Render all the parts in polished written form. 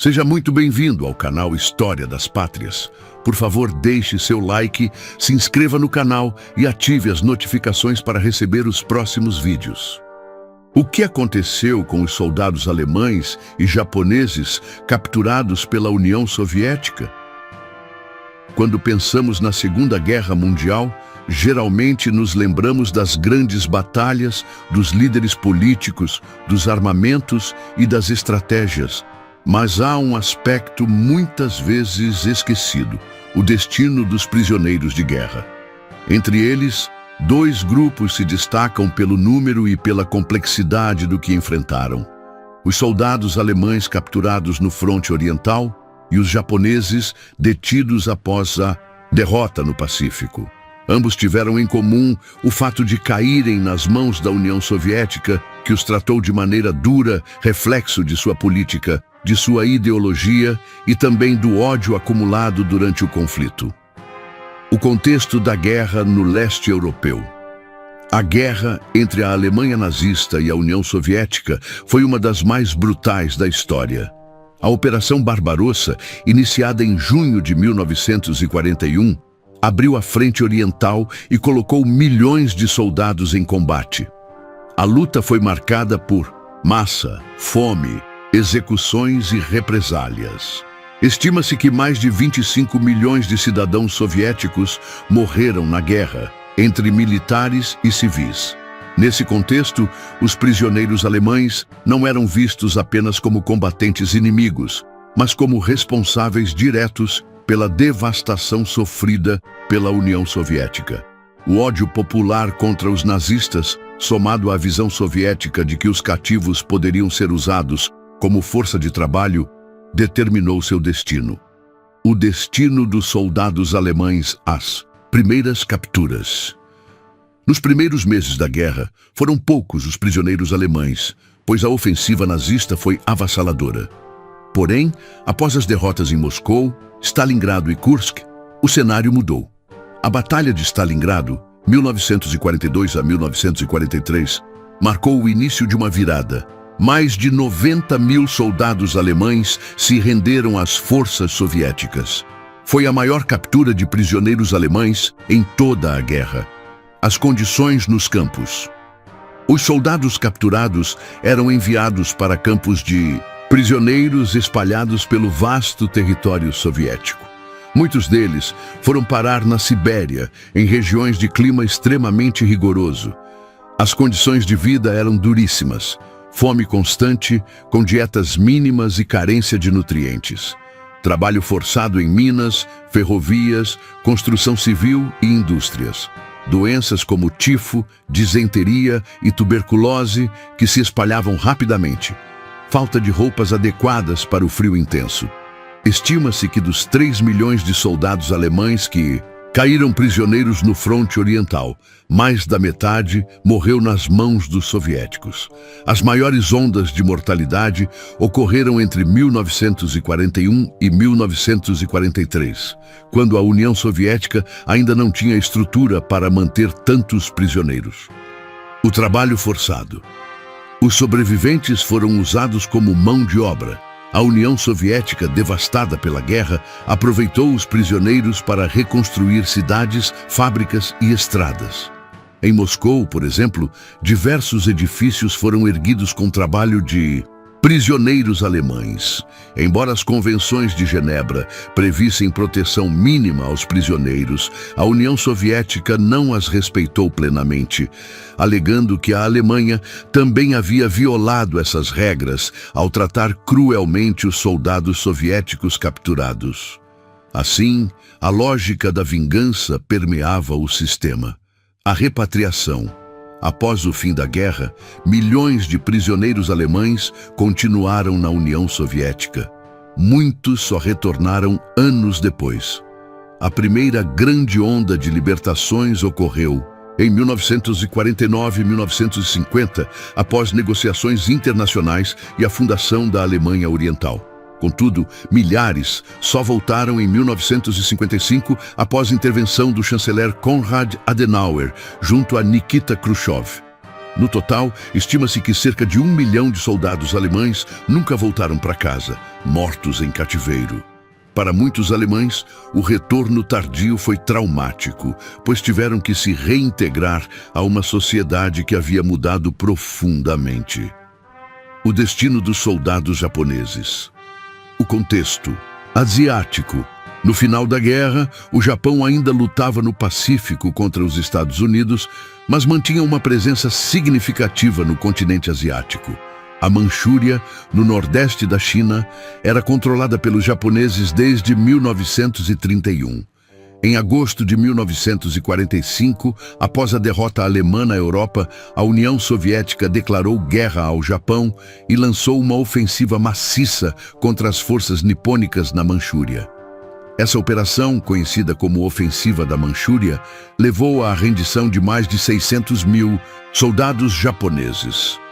Seja muito bem-vindo ao canal História das Pátrias. Por favor, deixe seu like, se inscreva no canal e ative as notificações para receber os próximos vídeos. O que aconteceu com os soldados alemães e japoneses capturados pela União Soviética? Quando pensamos na Segunda Guerra Mundial, geralmente nos lembramos das grandes batalhas, dos líderes políticos, dos armamentos e das estratégias. Mas há um aspecto muitas vezes esquecido: o destino dos prisioneiros de guerra. Entre eles, dois grupos se destacam pelo número e pela complexidade do que enfrentaram: os soldados alemães capturados no fronte oriental e os japoneses detidos após a derrota no Pacífico. Ambos tiveram em comum o fato de caírem nas mãos da União Soviética, que os tratou de maneira dura, reflexo de sua política, de sua ideologia e também do ódio acumulado durante o conflito. O contexto da guerra no leste europeu. A guerra entre a Alemanha nazista e a União Soviética foi uma das mais brutais da história. A Operação Barbarossa, iniciada em junho de 1941, abriu a frente oriental e colocou milhões de soldados em combate. A luta foi marcada por massa, fome, execuções e represálias. Estima-se que mais de 25 milhões de cidadãos soviéticos morreram na guerra, entre militares e civis. Nesse contexto, os prisioneiros alemães não eram vistos apenas como combatentes inimigos, mas como responsáveis diretos pela devastação sofrida pela União Soviética. O ódio popular contra os nazistas, somado à visão soviética de que os cativos poderiam ser usados como força de trabalho, determinou seu destino. O destino dos soldados alemães, as primeiras capturas. Nos primeiros meses da guerra, foram poucos os prisioneiros alemães, pois a ofensiva nazista foi avassaladora. Porém, após as derrotas em Moscou, Stalingrado e Kursk, o cenário mudou. A Batalha de Stalingrado, 1942 a 1943, marcou o início de uma virada. Mais de 90 mil soldados alemães se renderam às forças soviéticas. Foi a maior captura de prisioneiros alemães em toda a guerra. As condições nos campos. Os soldados capturados eram enviados para campos de prisioneiros espalhados pelo vasto território soviético. Muitos deles foram parar na Sibéria, em regiões de clima extremamente rigoroso. As condições de vida eram duríssimas: fome constante, com dietas mínimas e carência de nutrientes. Trabalho forçado em minas, ferrovias, construção civil e indústrias. Doenças como tifo, disenteria e tuberculose que se espalhavam rapidamente. Falta de roupas adequadas para o frio intenso. Estima-se que dos 3 milhões de soldados alemães que caíram prisioneiros no fronte oriental, mais da metade morreu nas mãos dos soviéticos. As maiores ondas de mortalidade ocorreram entre 1941 e 1943, quando a União Soviética ainda não tinha estrutura para manter tantos prisioneiros. O trabalho forçado. Os sobreviventes foram usados como mão de obra. A União Soviética, devastada pela guerra, aproveitou os prisioneiros para reconstruir cidades, fábricas e estradas. Em Moscou, por exemplo, diversos edifícios foram erguidos com trabalho de prisioneiros alemães. Embora as convenções de Genebra previssem proteção mínima aos prisioneiros, a União Soviética não as respeitou plenamente, alegando que a Alemanha também havia violado essas regras ao tratar cruelmente os soldados soviéticos capturados. Assim, a lógica da vingança permeava o sistema. A repatriação. Após o fim da guerra, milhões de prisioneiros alemães continuaram na União Soviética. Muitos só retornaram anos depois. A primeira grande onda de libertações ocorreu em 1949 e 1950, após negociações internacionais e a fundação da Alemanha Oriental. Contudo, milhares só voltaram em 1955 após a intervenção do chanceler Konrad Adenauer junto a Nikita Khrushchev. No total, estima-se que cerca de 1 milhão de soldados alemães nunca voltaram para casa, mortos em cativeiro. Para muitos alemães, o retorno tardio foi traumático, pois tiveram que se reintegrar a uma sociedade que havia mudado profundamente. O destino dos soldados japoneses. O contexto asiático. No final da guerra, o Japão ainda lutava no Pacífico contra os Estados Unidos, mas mantinha uma presença significativa no continente asiático. A Manchúria, no nordeste da China, era controlada pelos japoneses desde 1931. Em agosto de 1945, após a derrota alemã na Europa, a União Soviética declarou guerra ao Japão e lançou uma ofensiva maciça contra as forças nipônicas na Manchúria. Essa operação, conhecida como Ofensiva da Manchúria, levou à rendição de mais de 600 mil soldados japoneses.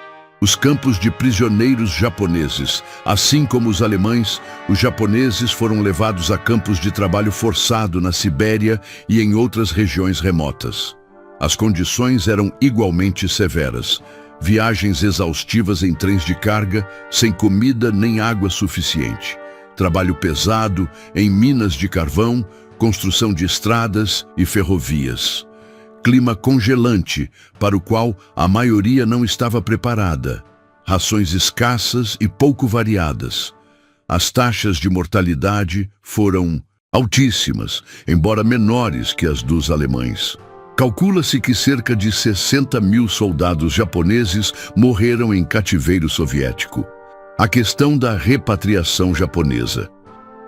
Os campos de prisioneiros japoneses, assim como os alemães, os japoneses foram levados a campos de trabalho forçado na Sibéria e em outras regiões remotas. As condições eram igualmente severas. Viagens exaustivas em trens de carga, sem comida nem água suficiente. Trabalho pesado em minas de carvão, construção de estradas e ferrovias. Clima congelante, para o qual a maioria não estava preparada. Rações escassas e pouco variadas. As taxas de mortalidade foram altíssimas, embora menores que as dos alemães. Calcula-se que cerca de 60 mil soldados japoneses morreram em cativeiro soviético. A questão da repatriação japonesa.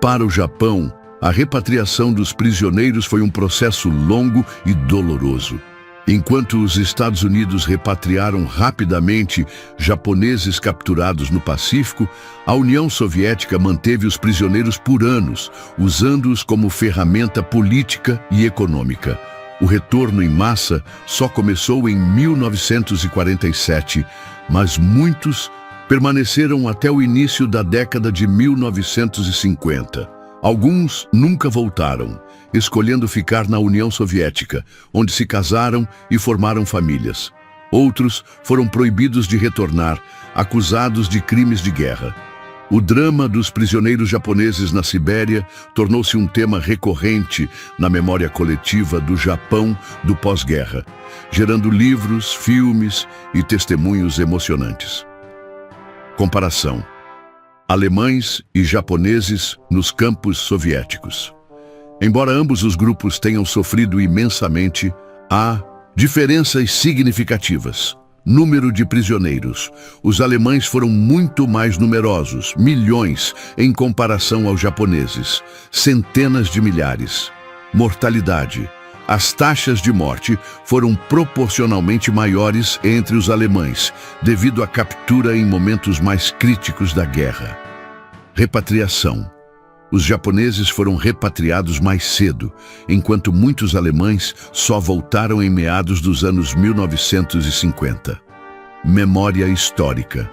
Para o Japão, a repatriação dos prisioneiros foi um processo longo e doloroso. Enquanto os Estados Unidos repatriaram rapidamente japoneses capturados no Pacífico, a União Soviética manteve os prisioneiros por anos, usando-os como ferramenta política e econômica. O retorno em massa só começou em 1947, mas muitos permaneceram até o início da década de 1950. Alguns nunca voltaram, escolhendo ficar na União Soviética, onde se casaram e formaram famílias. Outros foram proibidos de retornar, acusados de crimes de guerra. O drama dos prisioneiros japoneses na Sibéria tornou-se um tema recorrente na memória coletiva do Japão do pós-guerra, gerando livros, filmes e testemunhos emocionantes. Comparação. Alemães e japoneses nos campos soviéticos. Embora ambos os grupos tenham sofrido imensamente, há diferenças significativas. Número de prisioneiros. Os alemães foram muito mais numerosos, milhões, em comparação aos japoneses. Centenas de milhares. Mortalidade. As taxas de morte foram proporcionalmente maiores entre os alemães, devido à captura em momentos mais críticos da guerra. Repatriação. Os japoneses foram repatriados mais cedo, enquanto muitos alemães só voltaram em meados dos anos 1950. Memória histórica.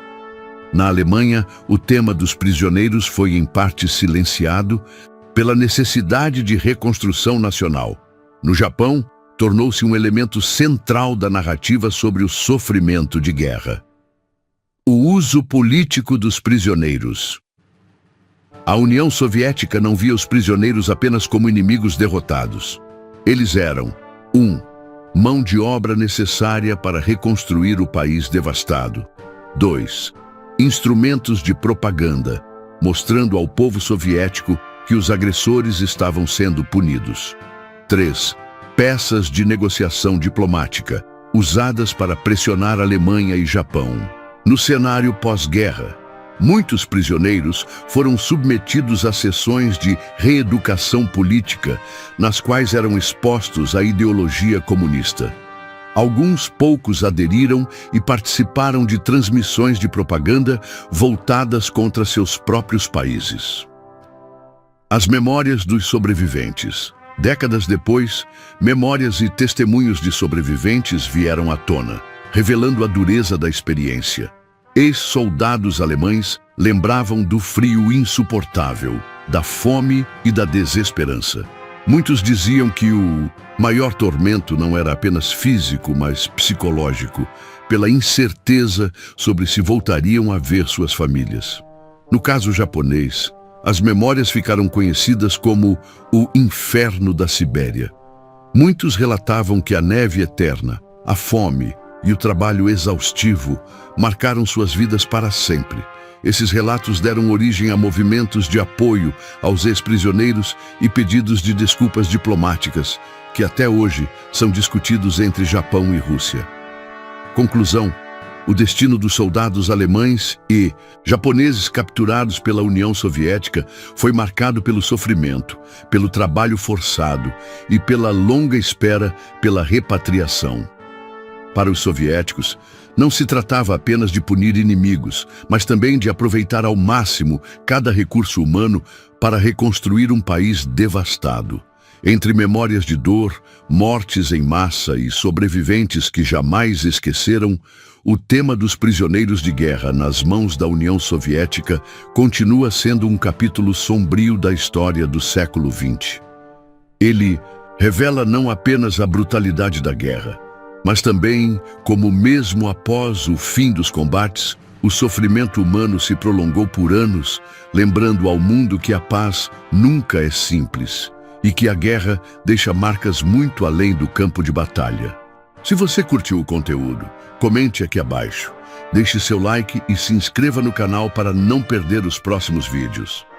Na Alemanha, o tema dos prisioneiros foi em parte silenciado pela necessidade de reconstrução nacional. No Japão, tornou-se um elemento central da narrativa sobre o sofrimento de guerra. O uso político dos prisioneiros. A União Soviética não via os prisioneiros apenas como inimigos derrotados. Eles eram 1. Mão de obra necessária para reconstruir o país devastado. 2. Instrumentos de propaganda, mostrando ao povo soviético que os agressores estavam sendo punidos. 3. Peças de negociação diplomática, usadas para pressionar Alemanha e Japão. No cenário pós-guerra, muitos prisioneiros foram submetidos a sessões de reeducação política, nas quais eram expostos à ideologia comunista. Alguns poucos aderiram e participaram de transmissões de propaganda voltadas contra seus próprios países. As memórias dos sobreviventes. Décadas depois, memórias e testemunhos de sobreviventes vieram à tona, revelando a dureza da experiência. Ex-soldados alemães lembravam do frio insuportável, da fome e da desesperança. Muitos diziam que o maior tormento não era apenas físico, mas psicológico, pela incerteza sobre se voltariam a ver suas famílias. No caso japonês, as memórias ficaram conhecidas como o Inferno da Sibéria. Muitos relatavam que a neve eterna, a fome e o trabalho exaustivo marcaram suas vidas para sempre. Esses relatos deram origem a movimentos de apoio aos ex-prisioneiros e pedidos de desculpas diplomáticas, que até hoje são discutidos entre Japão e Rússia. Conclusão: o destino dos soldados alemães e japoneses capturados pela União Soviética foi marcado pelo sofrimento, pelo trabalho forçado e pela longa espera pela repatriação. Para os soviéticos, não se tratava apenas de punir inimigos, mas também de aproveitar ao máximo cada recurso humano para reconstruir um país devastado. Entre memórias de dor, mortes em massa e sobreviventes que jamais esqueceram, o tema dos prisioneiros de guerra nas mãos da União Soviética continua sendo um capítulo sombrio da história do século XX. Ele revela não apenas a brutalidade da guerra, mas também como mesmo após o fim dos combates, o sofrimento humano se prolongou por anos, lembrando ao mundo que a paz nunca é simples e que a guerra deixa marcas muito além do campo de batalha. Se você curtiu o conteúdo, comente aqui abaixo, deixe seu like e se inscreva no canal para não perder os próximos vídeos.